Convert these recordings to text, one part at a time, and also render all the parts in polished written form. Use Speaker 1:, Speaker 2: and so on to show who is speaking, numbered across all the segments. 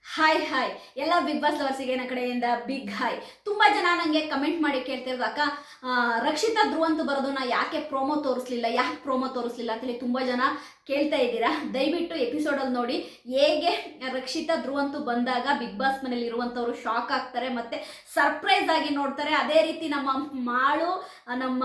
Speaker 1: Hi hi ಎಲ್ಲ big boss ಲವರ್ಸಿಗೆ ನನ್ನ ಕಡೆಯಿಂದ ಬಿಗ್ ಹಾಯ್. ತುಂಬ ಜನ ನನಗೆ ಕಮೆಂಟ್ ಮಾಡಿ ಕೇಳ್ತಿರೋದು, ಅಕ್ಕ ರಕ್ಷಿತಾ ಧ್ರುವಂತು ಬರೋದನ್ನ ಯಾಕೆ ಪ್ರೋಮೋ ತೋರಿಸ್ಲಿಲ್ಲ ಅಂತೇಳಿ ತುಂಬ ಜನ ಕೇಳ್ತಾ ಇದ್ದೀರಾ. ದಯವಿಟ್ಟು ಎಪಿಸೋಡಲ್ಲಿ ನೋಡಿ ಹೇಗೆ ರಕ್ಷಿತಾ ಧ್ರುವಂತು ಬಂದಾಗ ಬಿಗ್ ಬಾಸ್ ಮನೇಲಿ ಇರುವಂಥವ್ರು ಶಾಕ್ ಆಗ್ತಾರೆ ಮತ್ತು ಸರ್ಪ್ರೈಸ್ ಆಗಿ ನೋಡ್ತಾರೆ. ಅದೇ ರೀತಿ ನಮ್ಮ ಮಾಳು, ನಮ್ಮ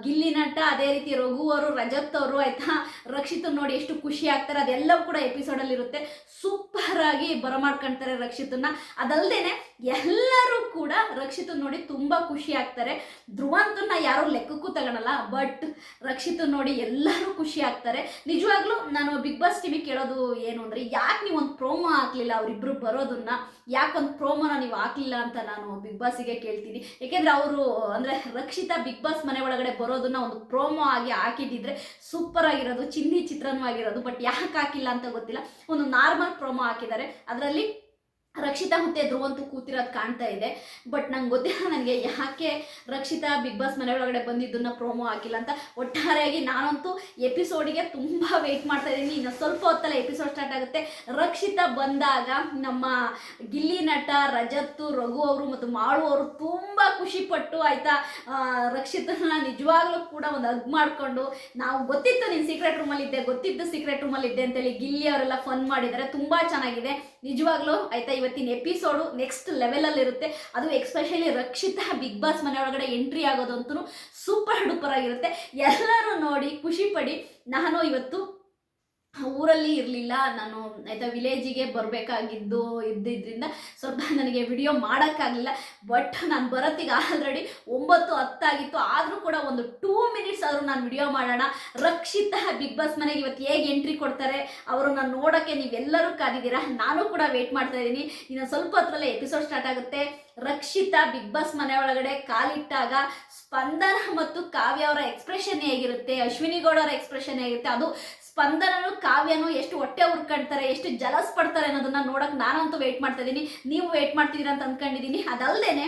Speaker 1: ಗಿಲ್ಲಿ ನಟ, ಅದೇ ರೀತಿ ರಘು ಅವರು, ರಜತ್ ಅವರು ಆಯ್ತಾ ರಕ್ಷಿತ ನೋಡಿ ಎಷ್ಟು ಖುಷಿ ಆಗ್ತಾರೆ. ಅದೆಲ್ಲವೂ ಕೂಡ ಎಪಿಸೋಡಲ್ಲಿ ಇರುತ್ತೆ. ಸೂಪರ್ ಆಗಿ ಬರಮಾಡ್ಕೊಳ್ತಾರೆ ರಕ್ಷಿತನ್ನ. ಅದಲ್ಲದೆ ಎಲ್ಲರೂ ಕೂಡ ರಕ್ಷಿತ ನೋಡಿ ತುಂಬ ಖುಷಿ ಆಗ್ತಾರೆ. ಧ್ರುವಂತನ್ನ ಯಾರು ಲೆಕ್ಕಕ್ಕೂ ತಗೊಳಲ್ಲ, ಬಟ್ ರಕ್ಷಿತ ನೋಡಿ ಎಲ್ಲರೂ ಖುಷಿ ಆಗ್ತಾರೆ. ನಿಜವಾಗ್ಲೂ ನಾನು ಬಿಗ್ ಬಾಸ್ ಟಿವಿ ಕೇಳೋದು ಏನು ಅಂದರೆ, ಯಾಕೆ ನೀವು ಒಂದು ಪ್ರೋಮೋ ಹಾಕ್ಲಿಲ್ಲ ಅವರಿಬ್ಬರು ಬರೋದನ್ನ, ಯಾಕೊಂದು ಪ್ರೋಮೋನ ನೀವು ಹಾಕ್ಲಿಲ್ಲ ಅಂತ ನಾನು ಬಿಗ್ ಬಾಸಿಗೆ ಕೇಳ್ತೀನಿ. ಏಕೆಂದರೆ ಅವರು ಅಂದರೆ ರಕ್ಷಿತಾ ಬಿಗ್ ಬಾಸ್ ಮನೆ ಒಳಗಡೆ ಬರೋದನ್ನ ಒಂದು ಪ್ರೋಮೋ ಆಗಿ ಹಾಕಿದ್ದಿದ್ರೆ ಸೂಪರ್ ಆಗಿರೋದು, ಚಿಂದಿ ಚಿತ್ರಾನ್ನೂ ಆಗಿರೋದು. ಬಟ್ ಯಾಕೆ ಹಾಕಿಲ್ಲ ಅಂತ ಗೊತ್ತಿಲ್ಲ. ಒಂದು ನಾರ್ಮಲ್ ಪ್ರೋಮೋ ಹಾಕಿದ್ದಾರೆ, ಅದರಲ್ಲಿ ರಕ್ಷಿತಾ ಮತ್ತು ಧ್ರುವಂತು ಕೂತಿರೋದು ಕಾಣ್ತಾ ಇದೆ. ಬಟ್ ನಂಗೆ ಗೊತ್ತಿಲ್ಲ ನನಗೆ ಯಾಕೆ ರಕ್ಷಿತಾ ಬಿಗ್ ಬಾಸ್ ಮನೆ ಒಳಗಡೆ ಬಂದಿದ್ದನ್ನ ಪ್ರೋಮೋ ಹಾಕಿಲ್ಲ ಅಂತ. ಒಟ್ಟಾರೆಯಾಗಿ ನಾನಂತೂ ಎಪಿಸೋಡಿಗೆ ತುಂಬ ವೆಯ್ಟ್ ಮಾಡ್ತಾ ಇದ್ದೀನಿ. ಇನ್ನು ಸ್ವಲ್ಪ ಹೊತ್ತಲ್ಲ ಎಪಿಸೋಡ್ ಸ್ಟಾರ್ಟ್ ಆಗುತ್ತೆ. ರಕ್ಷಿತಾ ಬಂದಾಗ ನಮ್ಮ ಗಿಲ್ಲಿ ನಟ, ರಜತ್ತು, ರಘು ಅವರು ಮತ್ತು ಮಾಳು ಅವರು ತುಂಬ ಖುಷಿಪಟ್ಟು ಆಯಿತಾ ರಕ್ಷಿತನ ನಿಜವಾಗ್ಲೂ ಕೂಡ ಒಂದು ಹಗ್ ಮಾಡಿಕೊಂಡು, ನಾವು ಗೊತ್ತಿತ್ತು ನೀನು ಸೀಕ್ರೆಟ್ ರೂಮಲ್ಲಿ ಇದ್ದೆ ಅಂತೇಳಿ ಗಿಲ್ಲಿ ಅವರೆಲ್ಲ ಫನ್ ಮಾಡಿದ್ದಾರೆ. ತುಂಬ ಚೆನ್ನಾಗಿದೆ ನಿಜವಾಗ್ಲೂ ಆಯಿತಾ. ಇವತ್ತಿನ ಎಪಿಸೋಡು ನೆಕ್ಸ್ಟ್ ಲೆವೆಲಲ್ಲಿ ಇರುತ್ತೆ. ಅದು ಎಕ್ಸ್ಪೆಷಲಿ ರಕ್ಷಿತಾ ಬಿಗ್ ಬಾಸ್ ಮನೆ ಒಳಗಡೆ ಎಂಟ್ರಿ ಆಗೋದಂತೂ ಸೂಪರ್ ಡೂಪರ್ ಆಗಿರುತ್ತೆ. ಎಲ್ಲರೂ ನೋಡಿ ಖುಷಿ ಪಡಿ. ನಾನು ಇವತ್ತು ಊರಲ್ಲಿ ಇರಲಿಲ್ಲ, ನಾನು ಆಯಿತಾ ವಿಲೇಜಿಗೆ ಇದ್ದಿದ್ದರಿಂದ ಸ್ವಲ್ಪ ನನಗೆ ವಿಡಿಯೋ ಮಾಡೋಕ್ಕಾಗಲಿಲ್ಲ. ಬಟ್ ನಾನು ಬರೋತ್ತಿಗೆ ಆಲ್ರೆಡಿ 9:10 ಆಗಿತ್ತು. ಆದರೂ ಕೂಡ ಒಂದು 2 ಮಿನಿಟ್ಸ್ ಆದರೂ ನಾನು ವಿಡಿಯೋ ಮಾಡೋಣ. ರಕ್ಷಿತಾ ಬಿಗ್ ಬಾಸ್ ಮನೆಗೆ ಇವತ್ತು ಹೇಗೆ ಎಂಟ್ರಿ ಕೊಡ್ತಾರೆ ಅವರನ್ನು ನೋಡೋಕ್ಕೆ ನೀವೆಲ್ಲರೂ ಕಾದಿದ್ದೀರಾ. ನಾನು ಕೂಡ ವೆಯ್ಟ್ ಮಾಡ್ತಾ ಇದ್ದೀನಿ. ಇನ್ನು ಸ್ವಲ್ಪ ಹೊತ್ತರಲ್ಲೇ ಎಪಿಸೋಡ್ ಸ್ಟಾರ್ಟ್ ಆಗುತ್ತೆ. ರಕ್ಷಿತಾ ಬಿಗ್ ಬಾಸ್ ಮನೆ ಒಳಗಡೆ ಕಾಲಿಟ್ಟಾಗ ಸ್ಪಂದನ ಮತ್ತು ಕಾವ್ಯ ಅವರ ಎಕ್ಸ್ಪ್ರೆಷನ್ ಹೇಗಿರುತ್ತೆ, ಅಶ್ವಿನಿ ಗೌಡ ಅವರ ಎಕ್ಸ್ಪ್ರೆಷನ್ ಹೇಗಿರುತ್ತೆ, ಅದು ಸ್ಪಂದನನು ಕಾವ್ಯನು ಎಷ್ಟು ಹೊಟ್ಟೆ ಹುರ್ಕೊಳ್ತಾರೆ, ಎಷ್ಟು ಜಲಸ್ ಪಡ್ತಾರೆ ಅನ್ನೋದನ್ನ ನೋಡೋಕೆ ನಾನಂತೂ ವೆಯ್ಟ್ ಮಾಡ್ತಾ ಇದ್ದೀನಿ. ನೀವು ವೆಯ್ಟ್ ಮಾಡ್ತಿದ್ದೀರಾ ಅಂತ ಅಂದ್ಕೊಂಡಿದ್ದೀನಿ. ಅದಲ್ಲದೆ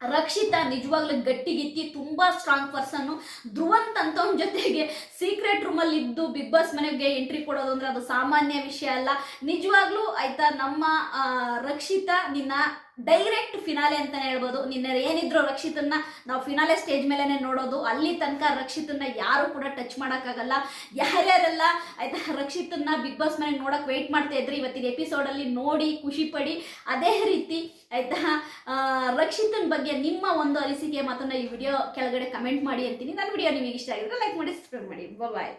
Speaker 1: ರಕ್ಷಿತಾ ನಿಜವಾಗ್ಲೂ ಗಟ್ಟಿಗಿತ್ತಿ, ತುಂಬ ಸ್ಟ್ರಾಂಗ್ ಪರ್ಸನ್ನು. ಧ್ರುವಂತ್ ಅಂತವನ ಜೊತೆಗೆ ಸೀಕ್ರೆಟ್ ರೂಮಲ್ಲಿ ಇದ್ದು ಬಿಗ್ ಬಾಸ್ ಮನೆಗೆ ಎಂಟ್ರಿ ಕೊಡೋದು ಅಂದರೆ ಅದು ಸಾಮಾನ್ಯ ವಿಷಯ ಅಲ್ಲ. ನಿಜವಾಗ್ಲೂ ಆಯಿತಾ ನಮ್ಮ ರಕ್ಷಿತಾ ನಿನ್ನ ಡೈರೆಕ್ಟ್ ಫಿನಾಲೆ ಅಂತಲೇ ಹೇಳ್ಬೋದು. ನಿನ್ನೆ ಏನಿದ್ರು ರಕ್ಷಿತನ್ನ ನಾವು ಫಿನಾಲೆ ಸ್ಟೇಜ್ ಮೇಲೇ ನೋಡೋದು. ಅಲ್ಲಿ ತನಕ ರಕ್ಷಿತನ್ನ ಯಾರು ಕೂಡ ಟಚ್ ಮಾಡೋಕ್ಕಾಗಲ್ಲ. ಯಾರ್ಯಾರೆಲ್ಲ ಆಯಿತಾ ರಕ್ಷಿತನ್ನ ಬಿಗ್ ಬಾಸ್ ಮನೆಗೆ ನೋಡೋಕೆ ವೆಯ್ಟ್ ಮಾಡ್ತಾ ಇದ್ರಿ, ಇವತ್ತಿನ ಎಪಿಸೋಡಲ್ಲಿ ನೋಡಿ ಖುಷಿ ಪಡಿ. ಅದೇ ರೀತಿ ಆಯಿತಾ ರಕ್ಷಿತನ ಬಗ್ಗೆ ನಿಮ್ಮ ಒಂದು ಅನಿಸಿಕೆ ಮಾತನ್ನು ಈ ವಿಡಿಯೋ ಕೆಳಗಡೆ ಕಮೆಂಟ್ ಮಾಡಿ ಅಂತೀನಿ. ನನ್ನ ವಿಡಿಯೋ ನಿಮಗೆ ಇಷ್ಟ ಆಗಿದ್ರೆ ಲೈಕ್ ಮಾಡಿ, ಸಬ್ಸ್ಕ್ರೈಬ್ ಮಾಡಿ. ಬಾಯ್.